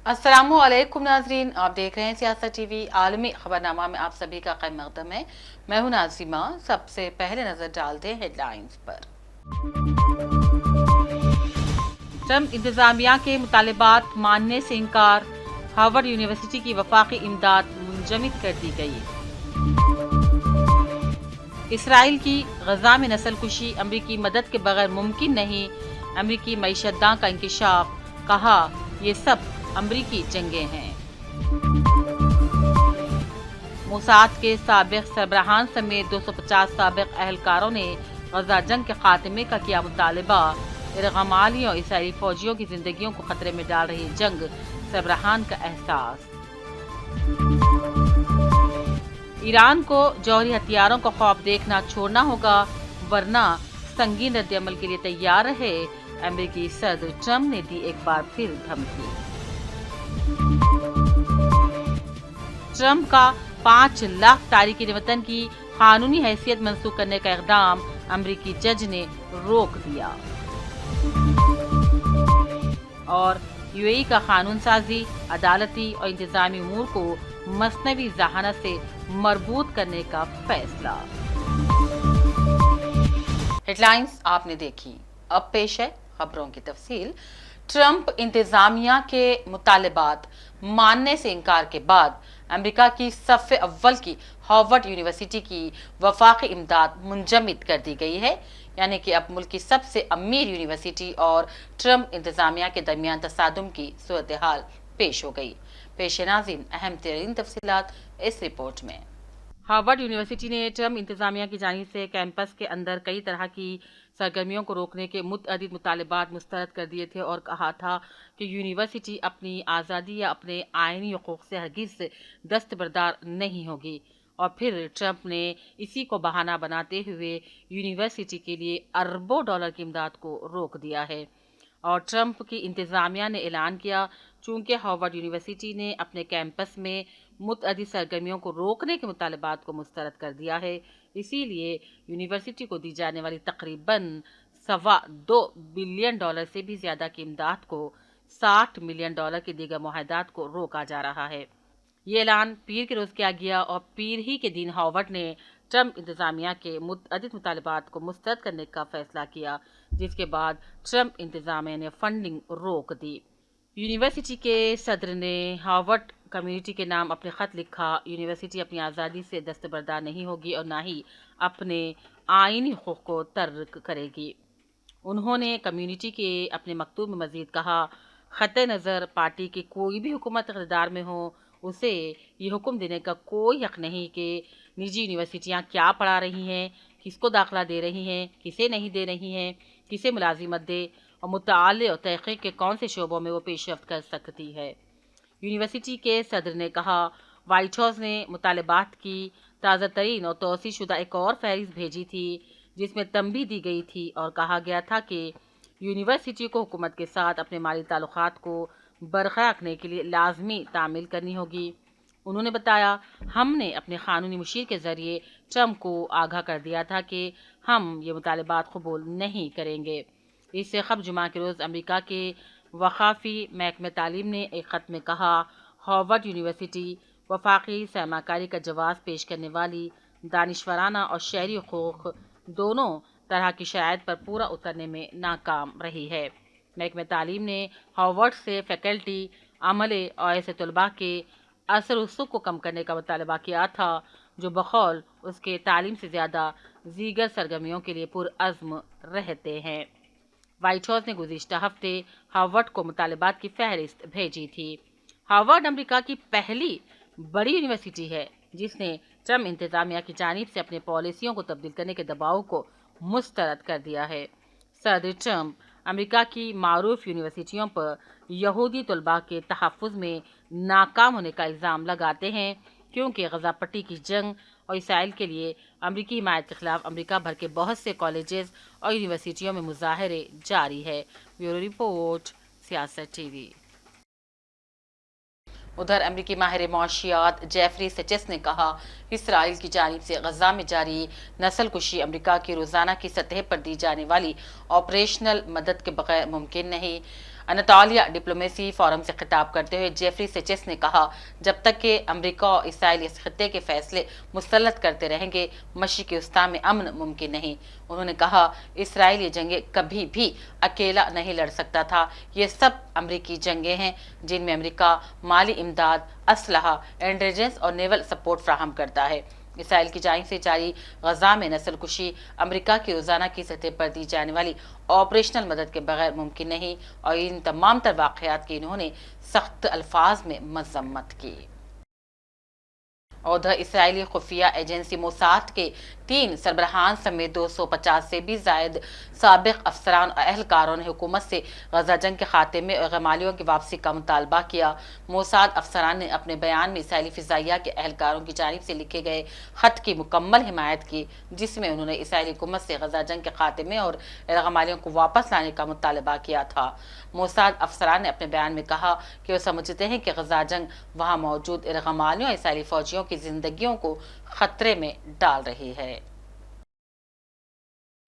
अस्सलामु अलैकुम नाजरीन, आप देख रहे हैं सियासत टीवी। आलमी खबरनामा में आप सभी का खैर मकदम है। मैं हूं नाजिमा। सबसे पहले नजर डालते हैं हेडलाइंस पर। ट्रम्प इंतजामिया के मुतालिबात मानने से इनकार, हार्वर्ड यूनिवर्सिटी की वफाकी इमदाद मुंजमद कर दी गई। इसराइल की गजा में नस्लकुशी अमरीकी मदद के बगैर मुमकिन नहीं, अमरीकी मईशतदां का इंकिशाफ, कहा ये सब अमरीकी जंगें हैं। मोसाद के साबिक सरबराहान समेत 250 साबिक अहलकारों ने गजा जंग के खात्मे का किया मुतालबा। इरगमालियों इसराइली फौजियों की जिंदगियों को खतरे में डाल रही जंग, सरबराहान का एहसास। ईरान को जौहरी हथियारों का खौफ देखना छोड़ना होगा, वरना संगीन रद्दअमल के लिए तैयार रहे, अमेरिकी सदर ट्रम्प ने दी एक बार फिर धमकी। ट्रम्प का 5 लाख तारिकीन वतन की कानूनी हैसियत मंसूख करने का इकदाम अमेरिकी जज ने रोक दिया। और यूएई का कानून साजी, अदालती और इंतजामी उमूर को मसनवी जहानत से मरबूत करने का फैसला। हेडलाइंस आपने देखी, अब पेश है खबरों की तफसील। ट्रम्प इंतजामिया के मुतालिबात मानने से इनकार के बाद अमेरिका की सफ़े अव्वल की हार्वर्ड यूनिवर्सिटी की वफाकी इमदाद मुंजमद कर दी गई है। यानी कि अब मुल्क की सबसे अमीर यूनिवर्सिटी और ट्रम्प इंतजामिया के दरमियान तसादुम की सूरत हाल पेश हो गई। पेश नाज़रीन अहम तरीन तफसीलात इस रिपोर्ट में। हार्वर्ड यूनिवर्सिटी ने ट्रम्प इंतजामिया की जानिब से कैंपस के अंदर कई तरह की सरगर्मियों को रोकने के मुतअद्दिद मुतालिबात मुस्तरद कर दिए थे और कहा था कि यूनिवर्सिटी अपनी आज़ादी या अपने आइनी हुकूक से हरगिज़ दस्तबरदार नहीं होगी। और फिर ट्रम्प ने इसी को बहाना बनाते हुए यूनिवर्सिटी के लिए अरबों डॉलर की इमदाद को रोक दिया है। और ट्रम्प की इंतजामिया ने ऐलान किया, चूंकि हार्वर्ड यूनिवर्सिटी ने अपने कैंपस में मुतअद्दिद सरगर्मियों को रोकने के मुतालिबात को मुस्तरद कर दिया है, इसीलिए यूनिवर्सिटी को दी जाने वाली तकरीबन $2.25 बिलियन से भी ज़्यादा की इमदाद को $60 मिलियन के दीगर मुआहदात को रोका जा रहा है। ये ऐलान पीर के रोज़ किया गया और पीर ही के दिन हार्वर्ड ने ट्रम्प इंतजामिया के मुतअद्दिद मुतालिबात को मुस्तरद करने का फैसला किया, जिसके बाद ट्रम्प इंतजामिया ने फंडिंग रोक दी। यूनिवर्सिटी के सदर ने हार्वर्ड कम्युनिटी के नाम अपने ख़त लिखा, यूनिवर्सिटी अपनी आज़ादी से दस्तबरदार नहीं होगी और ना ही अपने आइनी हुकूक को तर्क करेगी। उन्होंने कम्युनिटी के अपने मकतूब में मज़ीद कहा, ख़त नज़र पार्टी की कोई भी हुकूमत इक़्तिदार में हो, उसे ये हुक्म देने का कोई हक़ नहीं कि निजी यूनिवर्सिटियाँ क्या पढ़ा रही हैं, किसको दाखिला दे रही हैं, किसे नहीं दे रही हैं, किसे मुलाजिमत दे और मुताल्लिक़ तहक़ीक़ के कौन से शोबों में वो पेशरफ़्त कर सकती है। यूनिवर्सिटी के सदर ने कहा, वाइट हाउस ने मुतालिबात की ताज़ा तरीन और तौसीह शुदा एक और फहरिस्त भेजी थी, जिसमें तंबीह दी गई थी और कहा गया था कि यूनिवर्सिटी को हुकूमत के साथ अपने माली ताल्लुकात को बरकरार रखने के लिए लाजमी तामील करनी होगी। उन्होंने बताया, हमने अपने कानूनी मुशीर के ज़रिए ट्रम्प को आगाह कर दिया था कि हम ये मुतालिबात कबूल नहीं करेंगे। इससे क़ब्ल जुमा के रोज़ अमेरिका के वफ़ाकी महकमे तालीम ने एक ख़त में कहा, हार्वर्ड यूनिवर्सिटी वफ़ाकी सरमाकारी का जवाज़ पेश करने वाली दानिशवराना और शहरी हुकूक दोनों तरह की शराइत पर पूरा उतरने में नाकाम रही है। महकमे तालीम ने हार्वर्ड से फैकल्टी, अमले और ऐसे तलबा के असर रसूख को कम करने का मुतालबा किया था जो बखौल उसके तालीम से ज़्यादा दीगर सरगर्मियों के लिए पुरअज़्म रहते हैं। वाइट हाउस ने गुज़िश्ता हफ्ते हार्वर्ड को मुतालिबात की फहरिस्त भेजी थी। हार्वर्ड अमेरिका की पहली बड़ी यूनिवर्सिटी है जिसने ट्रम्प इंतजामिया की जानिब से अपने पॉलिसियों को तब्दील करने के दबाव को मुस्तरद कर दिया है। सदर ट्रम्प अमेरिका की मारूफ यूनिवर्सिटियों पर यहूदी तलबा के तहफ़्फ़ुज़ में नाकाम होने का इल्ज़ाम लगाते हैं, क्योंकि गज़ा पट्टी की जंग और इसराइल के लिए अमरीकी हिमायत के खिलाफ अमेरिका भर के बहुत से कॉलेजेस और यूनिवर्सिटियों में मुजाहरे जारी है। ब्यूरो रिपोर्ट, सियासत टीवी। उधर अमरीकी माहिर मौशियात जेफरी सेचेस ने कहा, इसराइल की जानिब से गजा में जारी नस्ल कुशी अमरीका की रोज़ाना की सतह पर दी जाने वाली ऑपरेशनल मदद के बगैर मुमकिन नहीं। अनातोलिया डिप्लोमेसी फोरम से खिताब करते हुए जेफरी सेचेस ने कहा, जब तक कि अमेरिका और इसराइल इस खित्ते के फैसले मुसल्लत करते रहेंगे, मशरिकी वस्ता में अमन मुमकिन नहीं। उन्होंने कहा, इसराइल ये जंगें कभी भी अकेला नहीं लड़ सकता था। ये सब अमरीकी जंगें हैं जिनमें अमेरिका माली इमदाद, असलहा, इंटेलिजेंस और नेवल सपोर्ट फ्राहम करता है। इसराइल की जानिब से जारी गजा में नस्लकुशी अमेरिका की रोजाना की सतह पर दी जाने वाली ऑपरेशनल मदद के बगैर मुमकिन नहीं और इन तमाम तर वाक़यात की इन्होंने सख्त अल्फाज में मजम्मत की। और इसराइली खुफिया एजेंसी मोसाद के 3 सरबराहान समेत 250 से भी जायद साबिक अफसरान और अहलकारों ने हुकूमत से गजा जंग के खात्मे और गमालियों की वापसी का मुतालबा किया। मोसाद अफसरान ने अपने बयान में इसराइली फिजाइया के अहलकारों की जानिब से लिखे गए खत की मुकम्मल हिमायत की, जिसमें उन्होंने इसराइली हुकूमत से गजा जंग के खात्मे और गमालियों को वापस लाने का मुतालबा किया था। मोसाद अफसरान ने अपने बयान में कहा कि वो समझते हैं कि गजा जंग वहाँ मौजूद गमालियों और इसराइली फौजियों की जिंदगियों को खतरे में डाल रही है।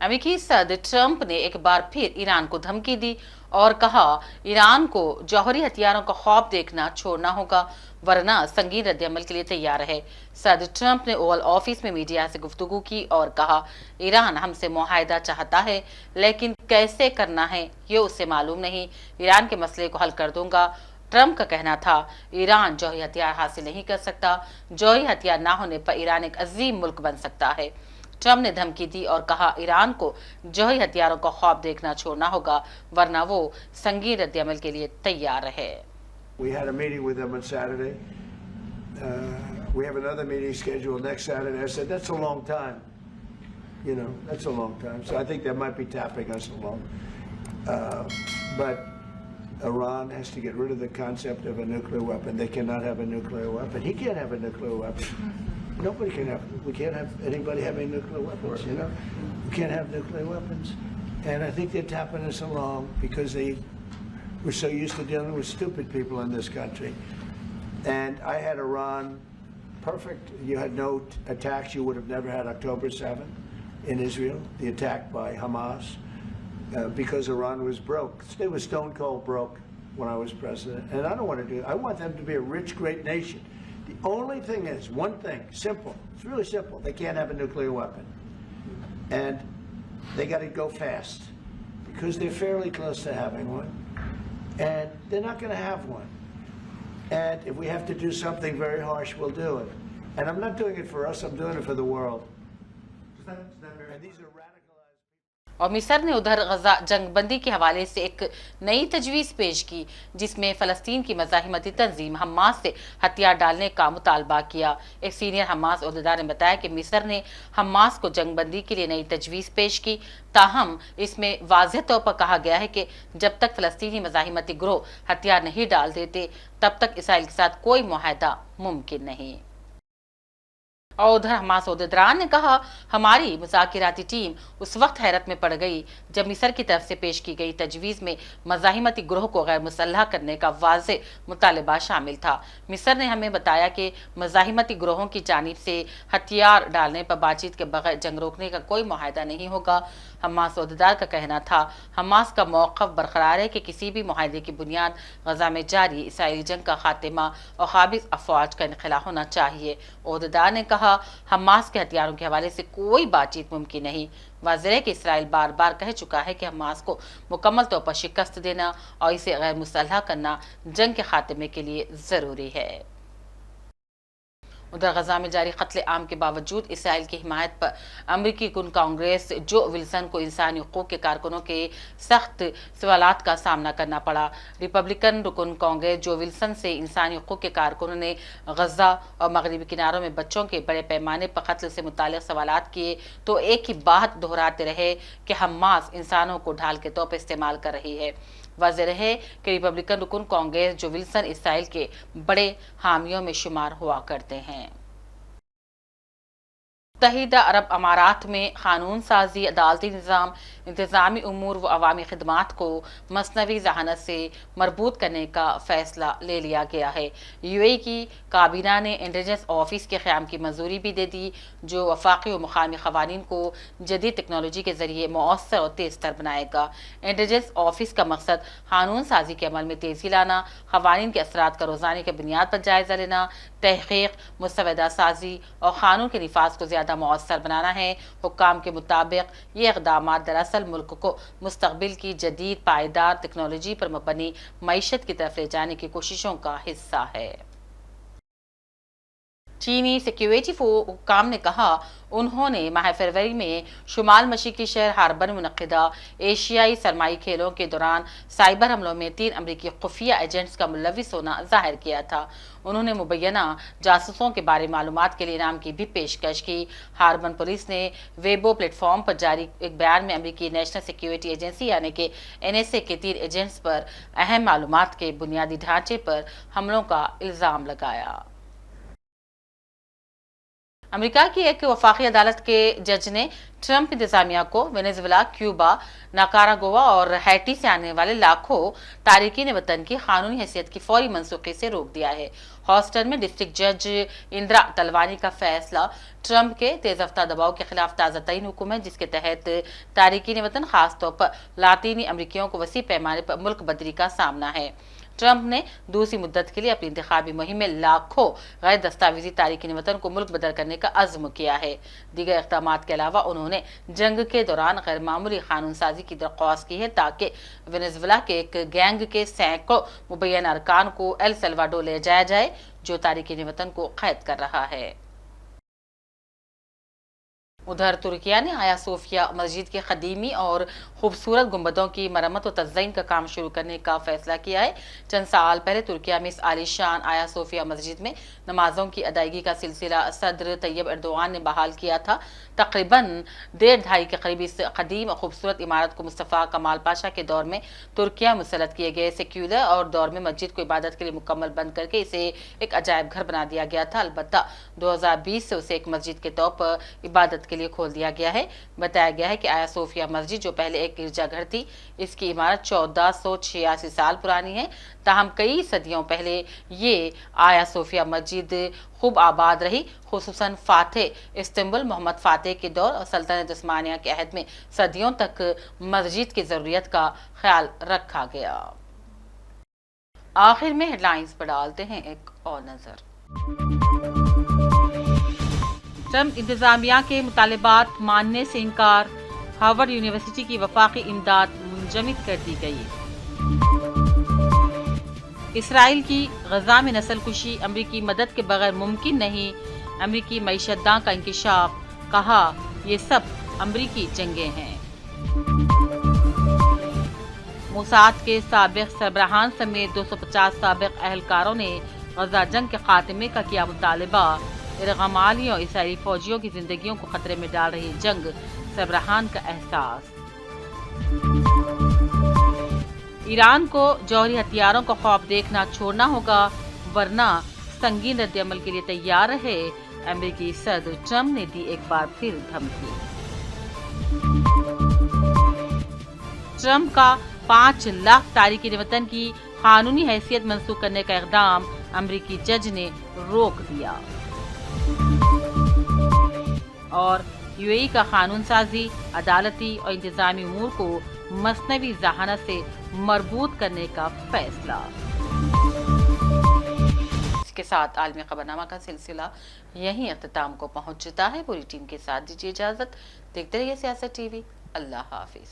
अमेरिकी सदर ट्रंप ने एक बार फिर ईरान को धमकी दी और कहा, ईरान को जौहरी हथियारों का खौफ देखना छोड़ना होगा, वरना संगीन रद्दअमल के लिए तैयार है। सदर ट्रंप ने ओवल ऑफिस में मीडिया से गुफ्तगू की और कहा, ईरान हमसे मुआहदा चाहता है, लेकिन कैसे करना है ये उसे मालूम नहीं। ईरान के मसले को हल कर दूंगा। ट्रंप का कहना था, ईरान जौहरी हथियार हासिल नहीं कर सकता। जौहरी हथियार ना होने पर ईरान एक अजीम मुल्क बन सकता है। ट्रंप ने धमकी दी और कहा, ईरान को जौहरी हथियारों का खौफ देखना छोड़ना होगा, वरना वो संगीन रद्दअमल के लिए तैयार है। We had a meeting with them on Saturday. We have another meeting scheduled next Saturday. I said, that's a long time. You know, that's a long time. So I think they might be tapping us along. But Iran has to get rid of the concept of a nuclear weapon. They cannot have a nuclear weapon. He can't have a nuclear weapon. Nobody can have. We can't have anybody having nuclear weapons. You know, we can't have nuclear weapons. And I think they're tapping us along because we're so used to dealing with stupid people in this country. And I had Iran perfect. You had no attacks. You would have never had October 7th in Israel, the attack by Hamas. Because Iran was broke. They were stone cold broke when I was president. And I don't want to do it. I want them to be a rich, great nation. The only thing is, one thing, simple. It's really simple. They can't have a nuclear weapon. And they got to go fast because they're fairly close to having one. And they're not going to have one. And if we have to do something very harsh, we'll do it. And I'm not doing it for us. I'm doing it for the world. And these are और मिस्र ने उधर गजा जंगबंदी के हवाले से एक नई तजवीज़ पेश की, जिसमें फ़लस्तीन की मज़ाहिमती तंजीम हमास से हथियार डालने का मुतालबा किया। एक सीनियर हमास अहदेदार ने बताया कि मिस्र ने हमास को जंगबंदी के लिए नई तजवीज़ पेश की, ताहम इसमें वाज़ेह तौर पर कहा गया है कि जब तक फ़लस्तीनी मज़ाहिमती गिरोह हथियार नहीं डाल देते, तब तक इसराइल के साथ कोई मुआहदा मुमकिन नहीं। और उधर हमास अहदेदार ने कहा, हमारी मुज़ाकिराती टीम उस वक्त हैरत में पड़ गई जब मिस्र की तरफ से पेश की गई तजवीज़ में मज़ाहिमती ग्रोह को गैर मुसल्लह करने का वाज़ेह मुतालबा शामिल था। मिस्र ने हमें बताया कि मज़ाहिमती ग्रोहों की जानिब से हथियार डालने पर बातचीत के बगैर जंग रोकने का कोई मुआहदा नहीं होगा। हमास अहदेदार का कहना था, हमास का मौक़िफ़ बरकरार है कि किसी भी मुआहदे की बुनियाद गजा में जारी इसराइली जंग का खात्मा और काबिज़ अफ़वाज का इनखला होना चाहिए। अहदेदार ने कहा, हमास के हथियारों के हवाले से कोई बातचीत मुमकिन नहीं। वाज़ेह है कि इसराइल बार बार कह चुका है कि हमास को मुकम्मल तौर पर शिकस्त देना और इसे गैर मुसल्लह करना जंग के खात्मे के लिए ज़रूरी है। उधर गजा में जारी कत्ल आम के बावजूद इसराइल की हिमायत पर अमरीकी कुन कांग्रेस जो विल्सन को इंसानी हकूक़ के कारकुनों के सख्त सवालात का सामना करना पड़ा। रिपब्लिकन रुकन कांग्रेस जो विल्सन से इंसानी हकूक़ के कारकुनों ने गजा और मगरबी किनारों में बच्चों के बड़े पैमाने पर कत्ल से मुताल्लिक़ सवालात किए तो एक ही बात दोहराते रहे कि हमास इंसानों को ढाल के तौर पर इस्तेमाल कर रही है। वाज़ेह है कि रिपब्लिकन रुकन कांग्रेस जो विल्सन इसराइल के बड़े हामियों में शुमार हुआ करते हैं। मुत्तहिदा अरब अमारात में कानून साजी, अदालती निज़ाम, इंतज़ामी उमूर व अवामी खिदमात को मसनवी जहानत से मरबूत करने का फैसला ले लिया गया है। यूएई की काबीना ने इंटेलिजेंस ऑफिस के क़याम की मंजूरी भी दे दी, जो वफाकी व मुकामी क़वानीन को जदीद टेक्नोलॉजी के ज़रिए मौसर और तेज़ तर बनाएगा। इंटेलिजेंस ऑफिस का मकसद कानून साजी के अमल में तेज़ी लाना, क़वानीन के असरात का रोज़ाना की बुनियाद पर जायज़ा लेना, तहक़ीक़, मुस्तवदा साजी और कानून के निफाज को ज़्यादा मौसर बनाना है। हुक्काम के मुताबिक ये इक़दाम दरअसल मुल्क को मुस्तक़बिल की जदीद पायदार टेक्नोलॉजी पर मबनी मईशत की तरफ ले जाने की कोशिशों का हिस्सा है। चीनी सिक्योरिटी हुक्काम ने कहा उन्होंने माह फरवरी में शुमाल मशरिकी शहर हार्बर में मुनक़िदा एशियाई सरमाई खेलों के दौरान साइबर हमलों में 3 अमरीकी खुफिया एजेंट्स का मुलविस होना जाहिर किया था। उन्होंने मुबैना जासूसों के बारे मालूमात के लिए इनाम की भी पेशकश की। हार्बर पुलिस ने वेबो प्लेटफॉर्म पर जारी एक बयान में अमरीकी नेशनल सिक्योरिटी एजेंसी यानी कि NSA के 3 एजेंट्स पर अहम मालूमात के बुनियादी ढांचे पर हमलों का इल्ज़ाम लगाया। अमेरिका की एक वफाकी अदालत के जज ने ट्रंप इंतजामिया को वेनेजुएला, क्यूबा, निकारागुआ और हैटी से आने वाले लाखों तारिकीन वतन की कानूनी हैसियत की फौरी मनसूखी से रोक दिया है। हॉस्टन में डिस्ट्रिक्ट जज इंदिरा तलवानी का फैसला ट्रंप के तेज रफ्तार दबाव के खिलाफ ताज़ा तरीन हुक्म है, जिसके तहत तारिकीन वतन खासतौर पर लातीनी अमरीकियों को वसी पैमाने पर मुल्क बदरी का सामना है। ट्रंप ने दूसरी मुद्दत के लिए अपनी इंतखाबी मुहिम में लाखों गैर दस्तावेजी तारिकीन वतन को मुल्क बदल करने का अज़्म किया है। दीगर इक़दाम के अलावा उन्होंने जंग के दौरान गैर मामूली कानून साजी की दरख्वास्त की है ताकि वेनेजुएला के एक गैंग के सैकड़ों मुबैना अरकान को एल सल्वाडोर ले जाया जाए, जो तारिकीन वतन को कैद कर रहा है। उधर तुर्किया ने आया सोफिया मस्जिद के कदीमी और खूबसूरत गुंबदों की मरम्मत और तज़्ज़ीन का काम शुरू करने का फैसला किया है। चंद साल पहले तुर्किया में इस आलीशान आया सोफिया मस्जिद में नमाजों की अदायगी का सिलसिला सदर तैयब एर्दोगान ने बहाल किया था। तकरीबन 1.5 दहाई के करीब इस कदीम और खूबसूरत इमारत को मुस्तफ़ा कमाल पाशा के दौर में तुर्किया मुसलत किए गए सेक्युलर और दौर में मस्जिद को इबादत के लिए मुकम्मल बंद करके इसे एक अजायब घर बना दिया गया था। अलबत्ता 2020 से उसे एक मस्जिद के तौर पर इबादत के लिए खोल दिया गया है। बताया गया है कि आया सोफिया मस्जिद जो पहले एक गिरजाघर थी, इसकी इमारत 1486 साल पुरानी है। ताहम कई सदियों पहले ये आया सोफिया मस्जिद खूब आबाद रही, खुसूसन फातेह इस्तांबुल मोहम्मद फातेह के दौर और सल्तनत उस्मानिया के अहद में सदियों तक मस्जिद की जरूरियत का ख्याल रखा गया। आखिर में हेडलाइंस पर डालते हैं एक और नजर। ट्रंप इंतजामिया के मुतालबात मानने से इनकार, हार्वर्ड यूनिवर्सिटी की वफाकी इमदाद मुंजमद कर दी गई। इसराइल की गजा में नस्लकुशी अमरीकी मदद के बगैर मुमकिन नहीं, अमरीकी मईशतदां का इंकिशाफ, कहा ये सब अमरीकी जंगें हैं। मोसाद के साबिक सरबराहान समेत 250 साबिक अहलकारों ने गजा जंग के खात्मे का किया मुतालबा। इरगमाली और इसराइली फौजियों की जिंदगियों को खतरे में डाल रही जंग, सरबराहान का एहसास। ईरान को जौहरी हथियारों का खौफ देखना छोड़ना होगा, वरना संगीन रद्दअमल के लिए तैयार रहे, अमेरिकी सदर ट्रंप ने दी एक बार फिर धमकी। ट्रंप का 5 लाख तारिकीन वतन की कानूनी हैसियत मंसूख करने का इक़दाम अमेरिकी जज ने रोक दिया। और यूएई का कानून साजी, अदालती और इंतजामी उमूर को मसनवी जहानत से मरबूत करने का फैसला। इसके साथ आलमी खबरनामा का सिलसिला यहीं अख्ताम को पहुंचता है। पूरी टीम के साथ दीजिए इजाजत। देखते रहिए सियासत टीवी। अल्लाह हाफिज।